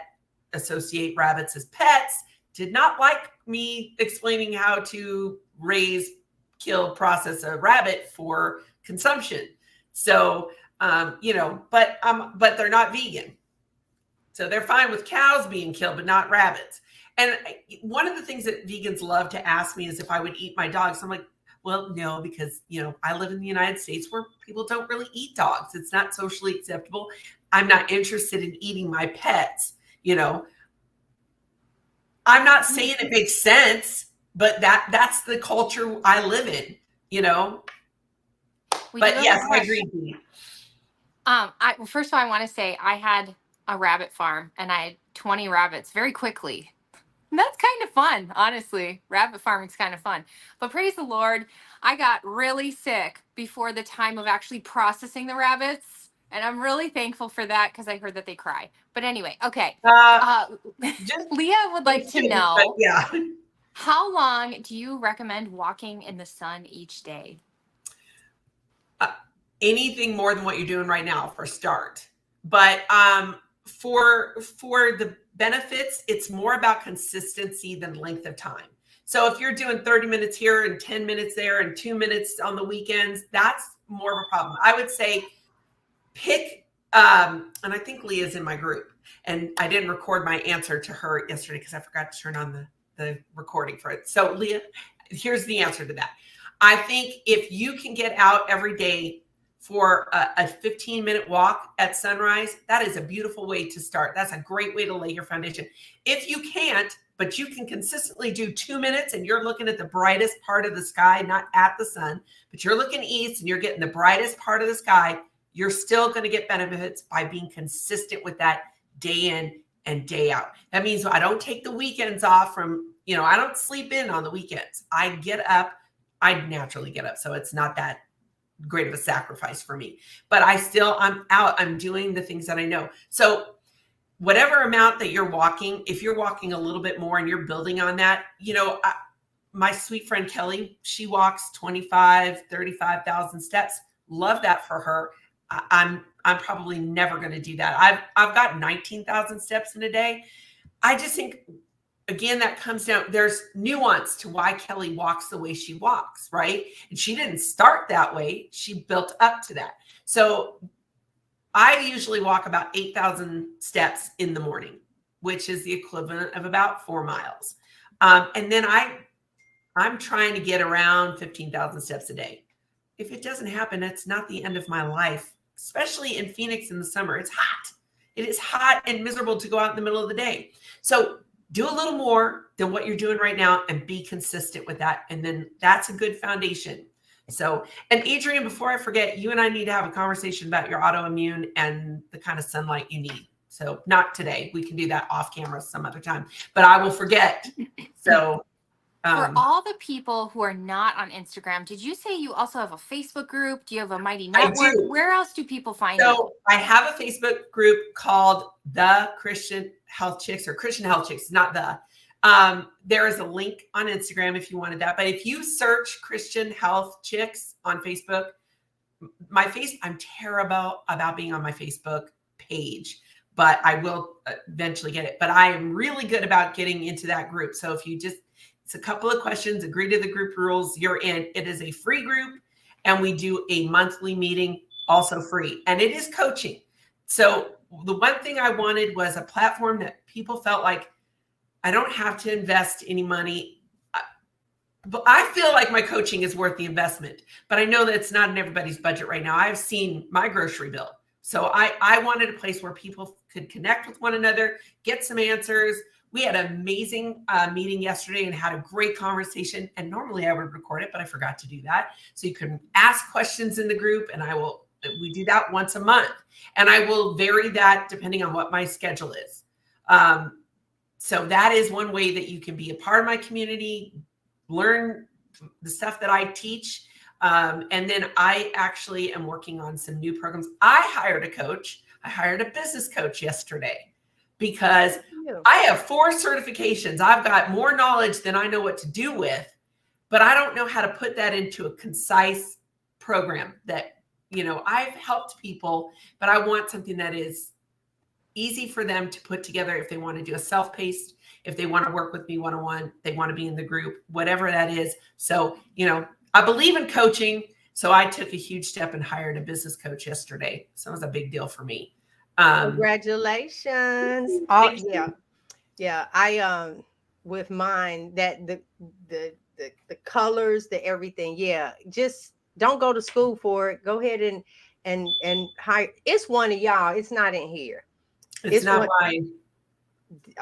S3: associate rabbits as pets did not like me explaining how to raise, kill, process a rabbit for consumption. So, but they're not vegan. So they're fine with cows being killed, but not rabbits. And one of the things that vegans love to ask me is if I would eat my dogs. I'm like, well, no, because, I live in the United States where people don't really eat dogs. It's not socially acceptable. I'm not interested in eating my pets. I'm not saying it makes sense, but that's the culture I live in, you know.
S1: We do
S3: But
S1: have a
S3: yes, I
S1: question.
S3: agree.
S1: Well, first of all, I want to say I had a rabbit farm and I had 20 rabbits very quickly. That's kind of fun, honestly. Rabbit farming's kind of fun. But praise the Lord, I got really sick before the time of actually processing the rabbits. And I'm really thankful for that because I heard that they cry. But anyway, okay.
S3: Uh,
S1: Uh,
S3: just
S1: Leah would
S3: they
S1: like to
S3: shouldn't, but
S1: know,
S3: yeah.
S1: how long do you recommend walking in the sun each day?
S3: Anything more than what you're doing right now for start. But for the benefits, it's more about consistency than length of time. So if you're doing 30 minutes here and 10 minutes there and 2 minutes on the weekends, that's more of a problem. I would say pick and I think Leah's in my group, and I didn't record my answer to her yesterday because I forgot to turn on the recording for it. So Leah, here's the answer to that. I think if you can get out every day for a 15-minute walk at sunrise, that is a beautiful way to start. That's a great way to lay your foundation. If you can't, but you can consistently do 2 minutes and you're looking at the brightest part of the sky, not at the sun, but you're looking east and you're getting the brightest part of the sky, you're still going to get benefits by being consistent with that day in and day out. That means I don't take the weekends off from, I don't sleep in on the weekends. I get up, I naturally get up. So it's not that great of a sacrifice for me, but I'm out, I'm doing the things that I know. So whatever amount that you're walking, if you're walking a little bit more and you're building on that, my sweet friend Kelly, she walks 35,000 steps. Love that for her. I'm probably never going to do that. I've got 19,000 steps in a day. I just think, again, that comes down, there's nuance to why Kelly walks the way she walks, right? And she didn't start that way. She built up to that. So I usually walk about 8,000 steps in the morning, which is the equivalent of about 4 miles. And then I'm trying to get around 15,000 steps a day. If it doesn't happen, it's not the end of my life, especially in Phoenix in the summer. It's hot. It is hot and miserable to go out in the middle of the day. So do a little more than what you're doing right now and be consistent with that. And then that's a good foundation. So, and Adrienne, before I forget, you and I need to have a conversation about your autoimmune and the kind of sunlight you need. So not today. We can do that off camera some other time, but I will forget. So
S1: for all the people who are not on Instagram, did you say you also have a Facebook group? Do you have a Mighty
S3: I
S1: Network?
S3: do.
S1: Where else do people find you?
S3: So I have a Facebook group called The Christian Health Chicks, or Christian Health Chicks, not the. There is a link on Instagram if you wanted that. But if you search Christian Health Chicks on Facebook, I'm terrible about being on my Facebook page, but I will eventually get it. But I am really good about getting into that group. So if you it's a couple of questions, agree to the group rules, you're in. It is a free group, and we do a monthly meeting, also free. And it is coaching. So the one thing I wanted was a platform that people felt like I don't have to invest any money. But I feel like my coaching is worth the investment, but I know that it's not in everybody's budget right now. I've seen my grocery bill. So I wanted a place where people could connect with one another, get some answers. We had an amazing meeting yesterday and had a great conversation. And normally I would record it, but I forgot to do that. So you can ask questions in the group, and we do that once a month. And I will vary that depending on what my schedule is. So that is one way that you can be a part of my community, learn the stuff that I teach. And then I actually am working on some new programs. I hired a coach. I hired a business coach yesterday because
S2: You.
S3: I have 4 certifications. I've got more knowledge than I know what to do with, but I don't know how to put that into a concise program that, I've helped people, but I want something that is easy for them to put together if they want to do a self-paced, if they want to work with me one-on-one, they want to be in the group, whatever that is. So, I believe in coaching. So I took a huge step and hired a business coach yesterday. So it was a big deal for me.
S2: Congratulations. Oh,
S3: Thank
S2: yeah.
S3: you.
S2: Yeah. I with mine, that the colors, the everything. Yeah. Just don't go to school for it. Go ahead and hire. It's one of y'all. It's not in here.
S3: It's
S2: It's
S3: not
S2: one.
S3: mine.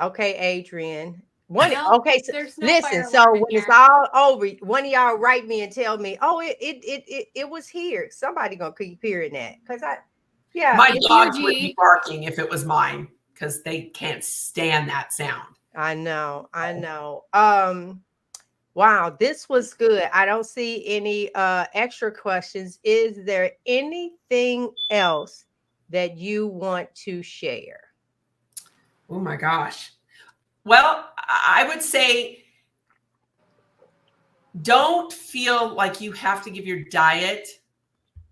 S2: Okay, Adrian. One.
S1: No,
S2: Okay, so
S1: there's no
S2: listen.
S1: fire
S2: So
S1: alarm in
S2: when it's
S1: here.
S2: all over, one of y'all write me and tell me, oh, it was here. Somebody gonna keep hearing that, because yeah,
S3: My
S1: It's
S3: dogs would be
S1: UG.
S3: barking if it was mine because they can't stand that sound.
S2: I know, I know. Wow, this was good. I don't see any extra questions. Is there anything else that you want to share?
S3: Oh my gosh. Well, I would say don't feel like you have to give your diet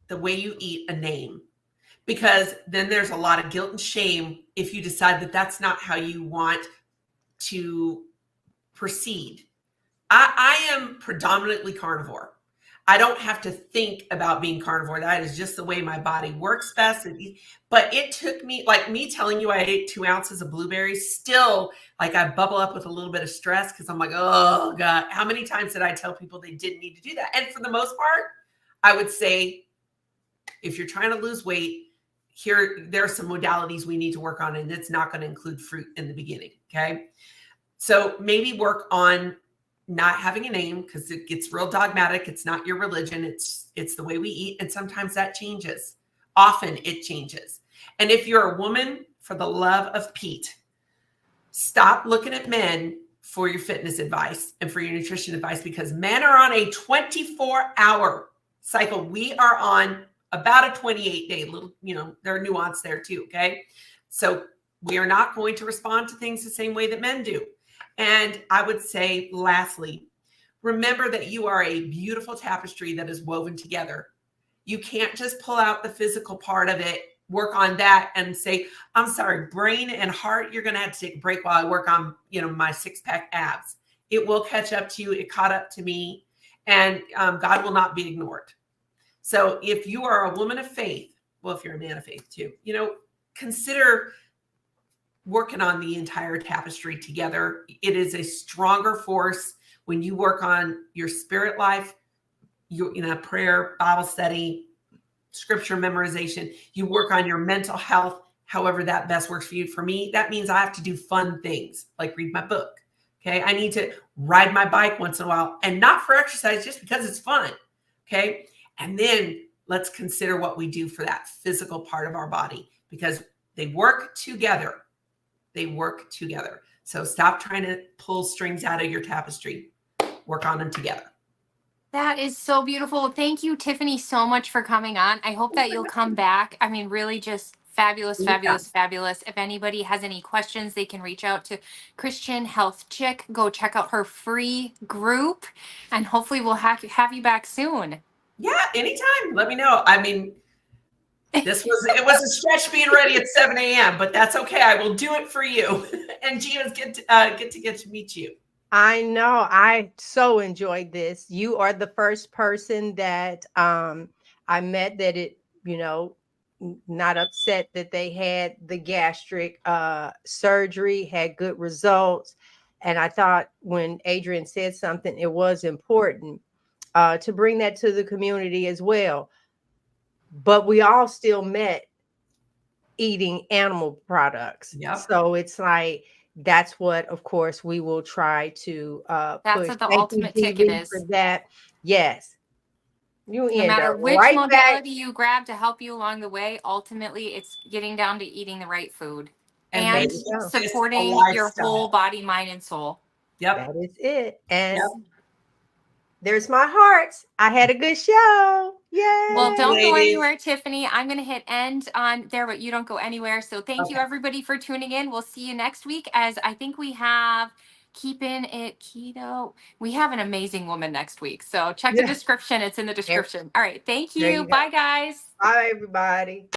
S3: the way you eat a name, because then there's a lot of guilt and shame if you decide that that's not how you want to proceed. I am predominantly carnivore. I don't have to think about being carnivore. That is just the way my body works best. But it took me, like me telling you I ate 2 ounces of blueberries, still like I bubble up with a little bit of stress because I'm like, oh God, how many times did I tell people they didn't need to do that? And for the most part, I would say if you're trying to lose weight, there are some modalities we need to work on, and it's not going to include fruit in the beginning. Okay. So maybe work on not having a name, because it gets real dogmatic. It's not your religion. It's the way we eat. And sometimes that changes. Often it changes. And if you're a woman, for the love of Pete, stop looking at men for your fitness advice and for your nutrition advice, because men are on a 24-hour cycle. We are on about a 28-day little, there are nuance there too. Okay. So we are not going to respond to things the same way that men do. And I would say, lastly, remember that you are a beautiful tapestry that is woven together. You can't just pull out the physical part of it, work on that, and say, I'm sorry, brain and heart, you're going to have to take a break while I work on, my 6-pack abs. It will catch up to you. It caught up to me, and God will not be ignored. So if you are a woman of faith, well, if you're a man of faith too, consider working on the entire tapestry together. It is a stronger force when you work on your spirit life, prayer, Bible study, scripture memorization. You work on your mental health, however that best works for you. For me, that means I have to do fun things like read my book. Okay. I need to ride my bike once in a while, and not for exercise, just because it's fun. Okay. And then let's consider what we do for that physical part of our body, because they work together. They work together. So stop trying to pull strings out of your tapestry. Work on them together.
S1: That is so beautiful. Thank you, Tiffany, so much for coming on. I hope that you'll come back. I mean, really just fabulous,
S3: Yeah.
S1: fabulous, fabulous. If anybody has any questions, they can reach out to Christian Health Chick. Go check out her free group, and hopefully we'll have you back soon.
S3: Yeah, anytime. Let me know. I mean, it was a stretch being ready at 7 a.m., but that's okay. I will do it for you. And Gina's get to meet you.
S2: I know. I so enjoyed this. You are the first person that I met that not upset that they had the gastric surgery, had good results. And I thought when Adrian said something, it was important to bring that to the community as well. But we all still met eating animal products.
S3: Yep.
S2: So it's like that's what, of course, we will try to
S1: That's
S2: push.
S1: what the
S2: Thank you,
S1: ultimate ticket
S2: GB, for
S1: is.
S2: that. Yes, you
S1: No
S2: end
S1: matter
S2: up
S1: which
S2: right back.
S1: modality you grab to help you along the way, ultimately it's getting down to eating the right food
S3: And
S2: There
S1: and
S2: you
S3: making
S2: go.
S3: this a
S1: supporting your whole
S3: lifestyle.
S2: That
S1: body, mind, and soul.
S3: Yep.
S2: is it. And
S3: Yep.
S2: There's my hearts. I had a good show.
S1: Well,
S3: Thank you,
S1: don't
S2: Yay.
S1: go
S3: ladies.
S1: anywhere, Tiffany. I'm going to hit end on there, but you don't go anywhere. So thank you,
S3: Okay.
S1: everybody, for tuning in. We'll see you next week, as I think we have Keeping It Keto. We have an amazing woman next week. So check the
S2: Yeah.
S1: description. It's in the
S2: There,
S1: description. All right. Thank
S2: there
S1: you.
S2: you go.
S1: Bye, guys.
S2: Bye, everybody.